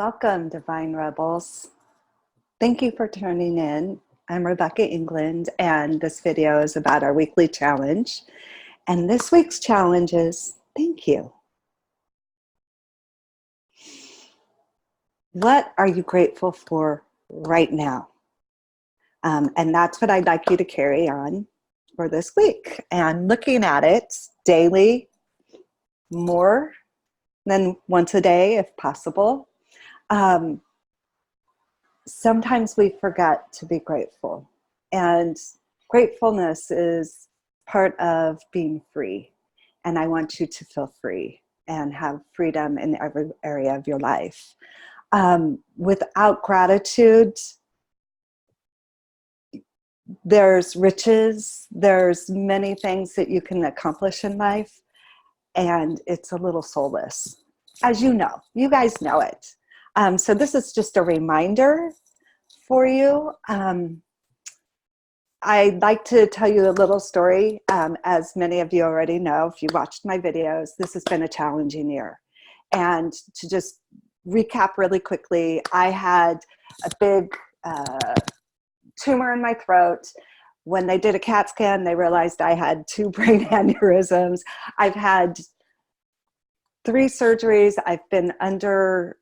Welcome, Divine Rebels. Thank you for tuning in. I'm Rebecca England, and this video is about our weekly challenge. And this week's challenge is thank you. What are you grateful for right now? And that's what I'd like you to carry on for this week. And looking at it daily, more than once a day if possible. Sometimes we forget to be grateful, and gratefulness is part of being free. And I want you to feel free and have freedom in every area of your life. Without gratitude, there's riches, there's many things that you can accomplish in life, and it's a little soulless, as you know. You guys know it. So this is just a reminder for you. I'd like to tell you a little story. As many of you already know, if you watched my videos, this has been a challenging year. And to just recap really quickly, I had a big tumor in my throat. When they did a CAT scan, they realized I had 2 brain aneurysms. I've had 3 surgeries. I've been under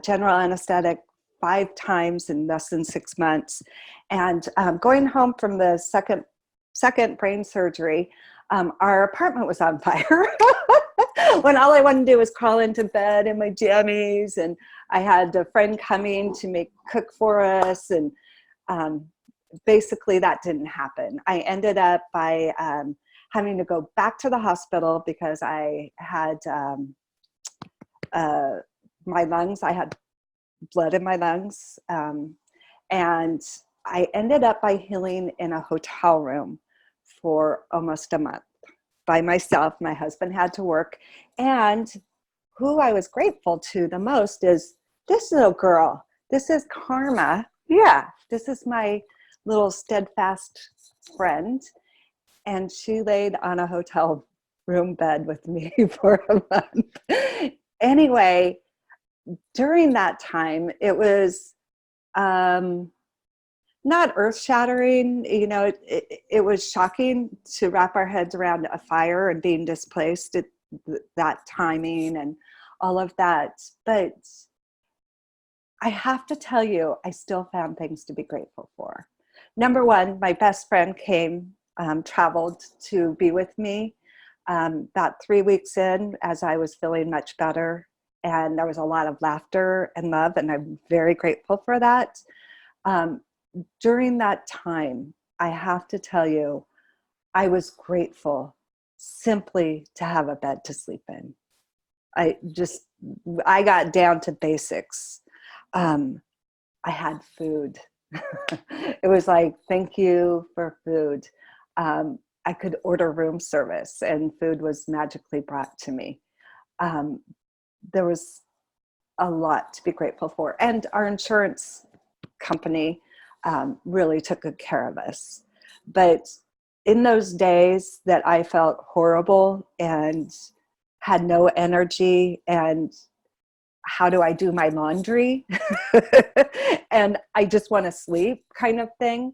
general anesthetic 5 times in less than 6 months. And going home from the second brain surgery, our apartment was on fire. When all I wanted to do was crawl into bed in my jammies, and I had a friend coming to cook for us, and basically that didn't happen. I ended up by having to go back to the hospital because I had my lungs, I had blood in my lungs, and I ended up by healing in a hotel room for almost a month by myself. My husband had to work, and who I was grateful to the most is this little girl. This is Karma. Yeah, this is my little steadfast friend, and she laid on a hotel room bed with me for a month. Anyway, during that time, it was not earth-shattering. You know, it was shocking to wrap our heads around a fire and being displaced at that timing and all of that. But I have to tell you, I still found things to be grateful for. Number one, my best friend came, traveled to be with me about 3 weeks in as I was feeling much better. And there was a lot of laughter and love, and I'm very grateful for that. During that time, I have to tell you, I was grateful simply to have a bed to sleep in. I got down to basics. I had food. It was like, thank you for food. I could order room service, and food was magically brought to me. There was a lot to be grateful for. And our insurance company really took good care of us. But in those days that I felt horrible and had no energy, and how do I do my laundry? And I just want to sleep kind of thing.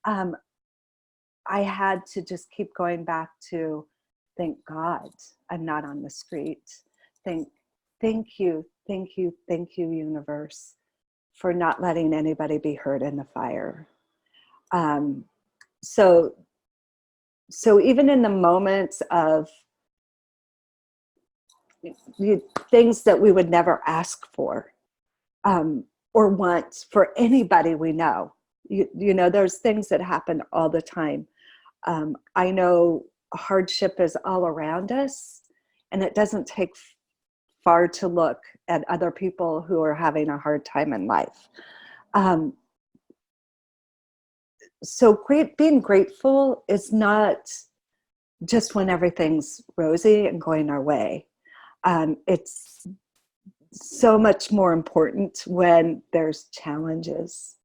I had to just keep going back to, thank God I'm not on the street. Thank you, universe, for not letting anybody be hurt in the fire. So even in the moments of things that we would never ask for or want for anybody we know, you know, there's things that happen all the time. I know hardship is all around us, and it doesn't take far to look at other people who are having a hard time in life. So being grateful is not just when everything's rosy and going our way. It's so much more important when there's challenges,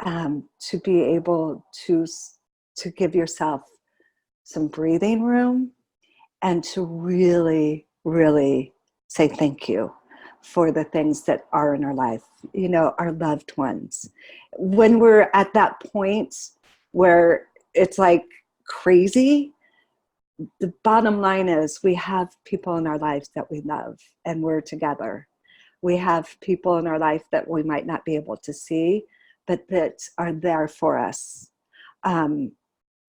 to be able to give yourself some breathing room and to really, really say thank you. for the things that are in our life, our loved ones. When we're at that point where it's like crazy, the bottom line is we have people in our lives that we love and we're together. We have people in our life that we might not be able to see, but that are there for us, even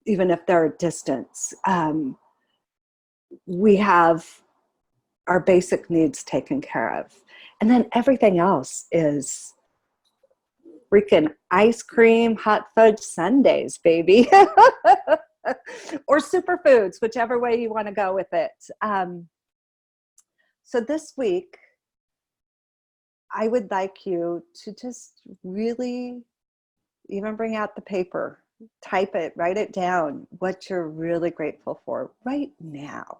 if they're a distance. We have our basic needs taken care of. And then everything else is freaking ice cream, hot fudge sundaes, baby. Or superfoods, whichever way you want to go with it. So this week, I would like you to just really even bring out the paper, type it, write it down, what you're really grateful for right now.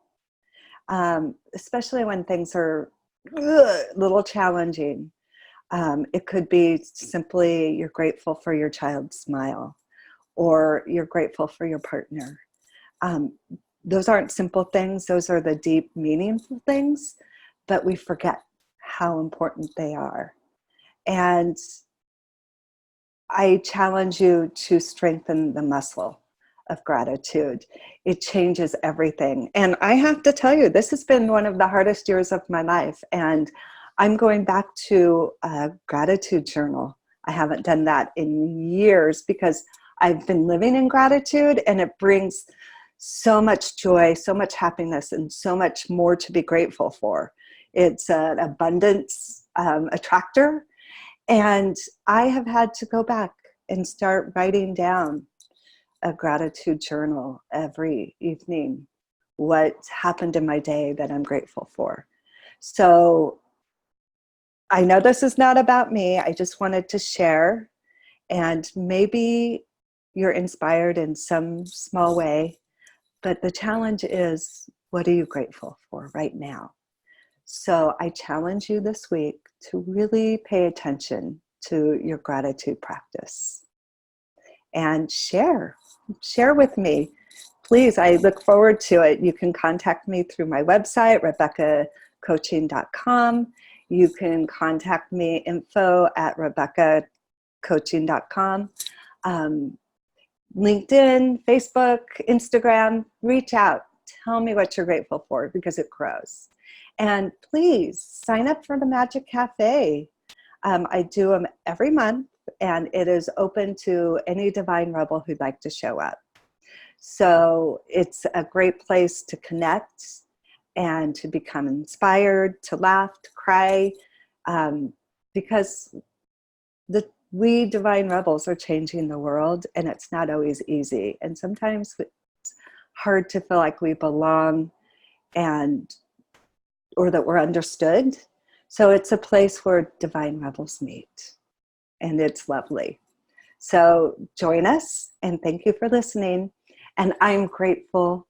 Especially when things are a little challenging. It could be simply you're grateful for your child's smile, or you're grateful for your partner. Those aren't simple things. Those are the deep, meaningful things, but we forget how important they are. And I challenge you to strengthen the muscle of gratitude. It changes everything. And I have to tell you, this has been one of the hardest years of my life. And I'm going back to a gratitude journal. I haven't done that in years because I've been living in gratitude, and it brings so much joy, so much happiness, and so much more to be grateful for. It's an abundance attractor. And I have had to go back and start writing down a gratitude journal every evening, what happened in my day that I'm grateful for. So I know this is not about me. I just wanted to share, and maybe you're inspired in some small way, but the challenge is, what are you grateful for right now? So I challenge you this week to really pay attention to your gratitude practice and share with me. Please, I look forward to it. You can contact me through my website, RebeccaCoaching.com. You can contact me, info@RebeccaCoaching.com. LinkedIn, Facebook, Instagram, reach out. Tell me what you're grateful for, because it grows. And please sign up for the Magic Cafe. I do them every month, and it is open to any Divine Rebel who'd like to show up. So it's a great place to connect and to become inspired, to laugh, to cry, because we Divine Rebels are changing the world, and it's not always easy. And sometimes it's hard to feel like we belong or that we're understood. So it's a place where Divine Rebels meet, and it's lovely. So join us, and thank you for listening. And I'm grateful,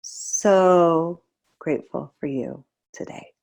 so grateful for you today.